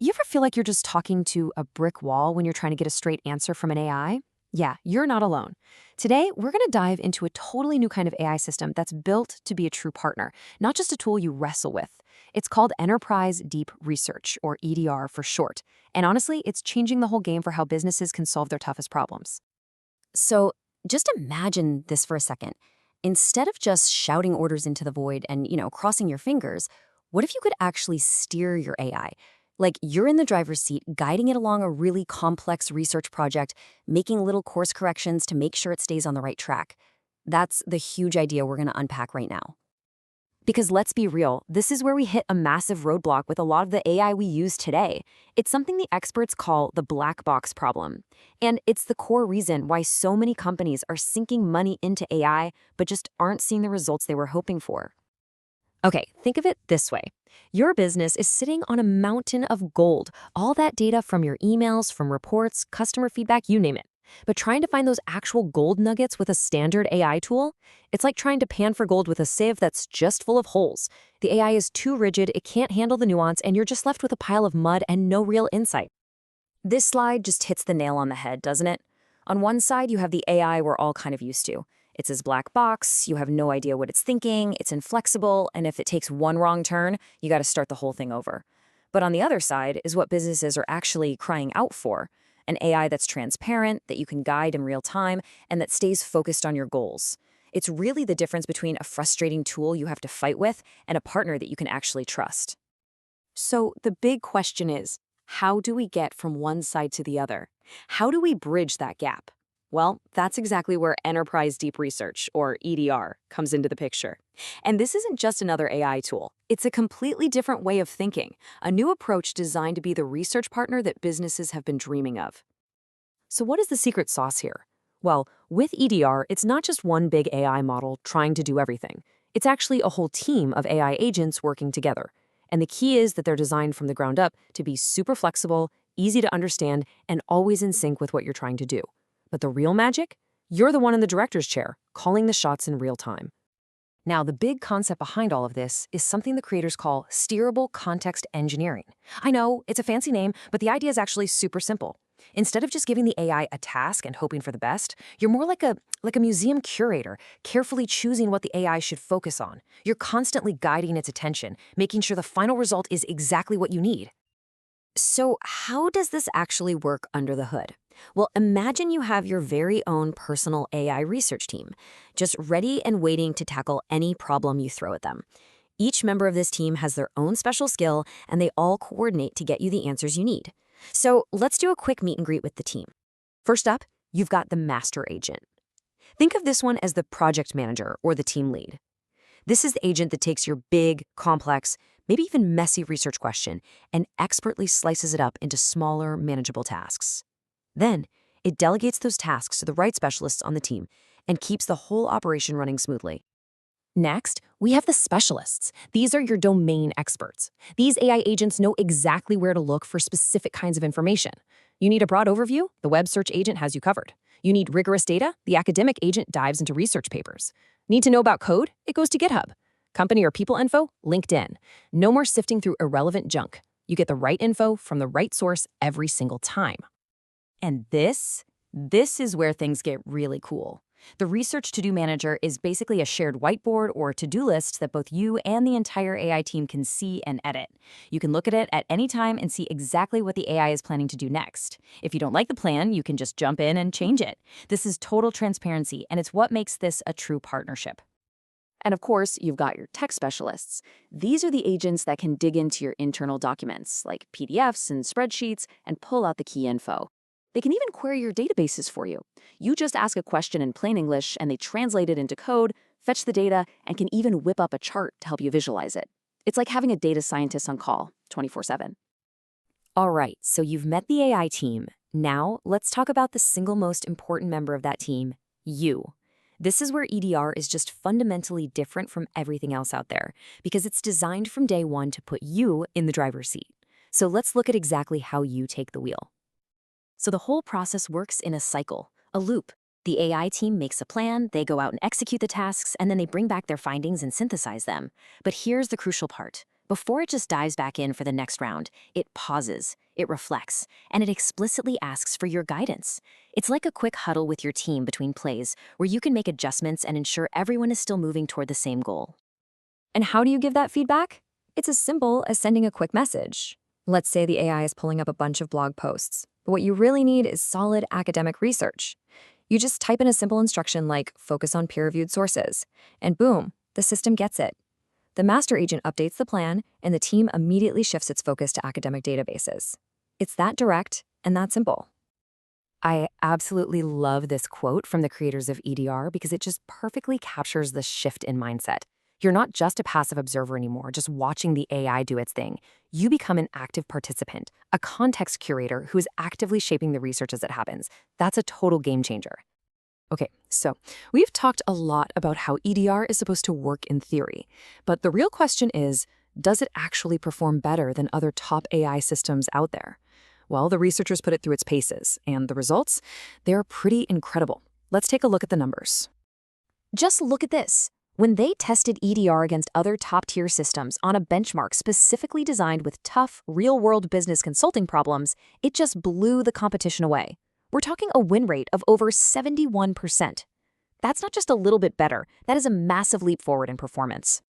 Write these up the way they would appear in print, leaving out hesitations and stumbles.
You ever feel like you're just talking to a brick wall when you're trying to get a straight answer from an AI? Yeah, you're not alone. Today, we're going to dive into a totally new kind of AI system that's built to be a true partner, not just a tool you wrestle with. It's called Enterprise Deep Research, or EDR for short. And honestly, it's changing the whole game for how businesses can solve their toughest problems. So just imagine this for a second. Instead of just shouting orders into the void and, crossing your fingers, what if you could actually steer your AI? Like you're in the driver's seat, guiding it along a really complex research project, making little course corrections to make sure it stays on the right track. That's the huge idea we're going to unpack right now. Because let's be real, this is where we hit a massive roadblock with a lot of the AI we use today. It's something the experts call the black box problem. And it's the core reason why so many companies are sinking money into AI, but just aren't seeing the results they were hoping for. Okay, think of it this way. Your business is sitting on a mountain of gold, all that data from your emails, from reports, customer feedback, you name it. But trying to find those actual gold nuggets with a standard AI tool, it's like trying to pan for gold with a sieve that's just full of holes. The AI is too rigid, it can't handle the nuance, and you're just left with a pile of mud and no real insight. This slide just hits the nail on the head, doesn't it? On one side, you have the AI we're all kind of used to. It's this black box, you have no idea what it's thinking, it's inflexible, and if it takes one wrong turn, you got to start the whole thing over. But on the other side is what businesses are actually crying out for, an AI that's transparent, that you can guide in real time, and that stays focused on your goals. It's really the difference between a frustrating tool you have to fight with and a partner that you can actually trust. So the big question is, how do we get from one side to the other? How do we bridge that gap? Well, that's exactly where Enterprise Deep Research, or EDR, comes into the picture. And this isn't just another AI tool. It's a completely different way of thinking, a new approach designed to be the research partner that businesses have been dreaming of. So what is the secret sauce here? Well, with EDR, it's not just one big AI model trying to do everything. It's actually a whole team of AI agents working together. And the key is that they're designed from the ground up to be super flexible, easy to understand, and always in sync with what you're trying to do. But the real magic? You're the one in the director's chair, calling the shots in real time. Now, the big concept behind all of this is something the creators call steerable context engineering. I know, it's a fancy name, but the idea is actually super simple. Instead of just giving the AI a task and hoping for the best, you're more like a museum curator, carefully choosing what the AI should focus on. You're constantly guiding its attention, making sure the final result is exactly what you need. So how does this actually work under the hood? Well, imagine you have your very own personal AI research team, just ready and waiting to tackle any problem you throw at them. Each member of this team has their own special skill, and they all coordinate to get you the answers you need. So let's do a quick meet and greet with the team. First up, you've got the master agent. Think of this one as the project manager or the team lead. This is the agent that takes your big, complex, maybe even messy research question and expertly slices it up into smaller, manageable tasks. Then, it delegates those tasks to the right specialists on the team and keeps the whole operation running smoothly. Next, we have the specialists. These are your domain experts. These AI agents know exactly where to look for specific kinds of information. You need a broad overview? The web search agent has you covered. You need rigorous data? The academic agent dives into research papers. Need to know about code? It goes to GitHub. Company or people info? LinkedIn. No more sifting through irrelevant junk. You get the right info from the right source every single time. And this is where things get really cool. The Research To-Do Manager is basically a shared whiteboard or to-do list that both you and the entire AI team can see and edit. You can look at it at any time and see exactly what the AI is planning to do next. If you don't like the plan, you can just jump in and change it. This is total transparency, and it's what makes this a true partnership. And of course, you've got your tech specialists. These are the agents that can dig into your internal documents, like PDFs and spreadsheets, and pull out the key info. They can even query your databases for you. You just ask a question in plain English, and they translate it into code, fetch the data, and can even whip up a chart to help you visualize it. It's like having a data scientist on call, 24/7. All right, so you've met the AI team. Now, let's talk about the single most important member of that team, you. This is where EDR is just fundamentally different from everything else out there, because it's designed from day one to put you in the driver's seat. So let's look at exactly how you take the wheel. So the whole process works in a cycle, a loop. The AI team makes a plan, they go out and execute the tasks, and then they bring back their findings and synthesize them. But here's the crucial part. Before it just dives back in for the next round, it pauses, it reflects, and it explicitly asks for your guidance. It's like a quick huddle with your team between plays, where you can make adjustments and ensure everyone is still moving toward the same goal. And how do you give that feedback? It's as simple as sending a quick message. Let's say the AI is pulling up a bunch of blog posts, but what you really need is solid academic research. You just type in a simple instruction like focus on peer-reviewed sources, and boom, the system gets it. The master agent updates the plan, and the team immediately shifts its focus to academic databases. It's that direct and that simple. I absolutely love this quote from the creators of EDR because it just perfectly captures the shift in mindset. You're not just a passive observer anymore, just watching the AI do its thing. You become an active participant, a context curator who is actively shaping the research as it happens. That's a total game changer. Okay, so we've talked a lot about how EDR is supposed to work in theory, but the real question is, does it actually perform better than other top AI systems out there? Well, the researchers put it through its paces, and the results? They're pretty incredible. Let's take a look at the numbers. Just look at this. When they tested EDR against other top-tier systems on a benchmark specifically designed with tough, real-world business consulting problems, it just blew the competition away. We're talking a win rate of over 71%. That's not just a little bit better, that is a massive leap forward in performance.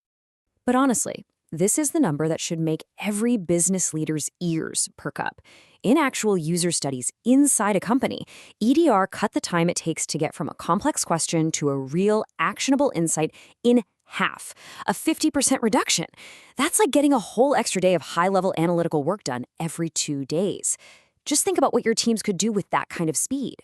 But honestly, this is the number that should make every business leader's ears perk up. In actual user studies inside a company, EDR cut the time it takes to get from a complex question to a real, actionable insight in half, a 50% reduction. That's like getting a whole extra day of high-level analytical work done every 2 days. Just think about what your teams could do with that kind of speed.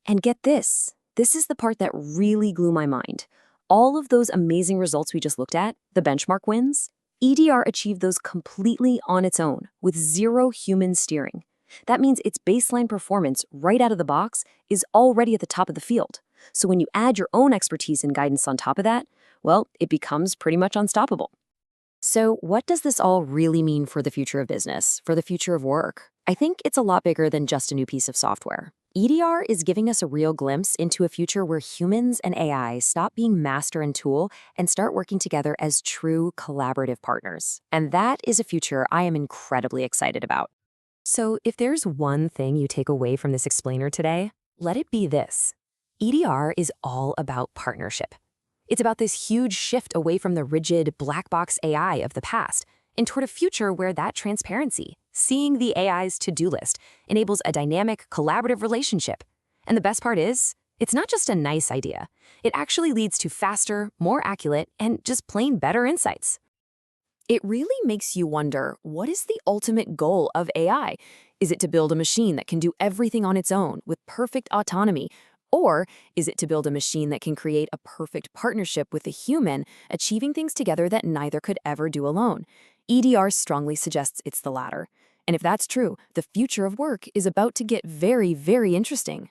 And get this. This is the part that really blew my mind. All of those amazing results we just looked at, the benchmark wins, EDR achieved those completely on its own, with zero human steering. That means its baseline performance right out of the box is already at the top of the field. So when you add your own expertise and guidance on top of that, well, it becomes pretty much unstoppable. So what does this all really mean for the future of business, for the future of work? I think it's a lot bigger than just a new piece of software. EDR is giving us a real glimpse into a future where humans and AI stop being master and tool and start working together as true collaborative partners. And that is a future I am incredibly excited about. So if there's one thing you take away from this explainer today, let it be this. EDR is all about partnership. It's about this huge shift away from the rigid black box AI of the past and toward a future where that transparency, seeing the AI's to-do list, enables a dynamic, collaborative relationship. And the best part is, it's not just a nice idea. It actually leads to faster, more accurate, and just plain better insights. It really makes you wonder, what is the ultimate goal of AI? Is it to build a machine that can do everything on its own with perfect autonomy? Or is it to build a machine that can create a perfect partnership with a human, achieving things together that neither could ever do alone? EDR strongly suggests it's the latter. And if that's true, the future of work is about to get very, very interesting.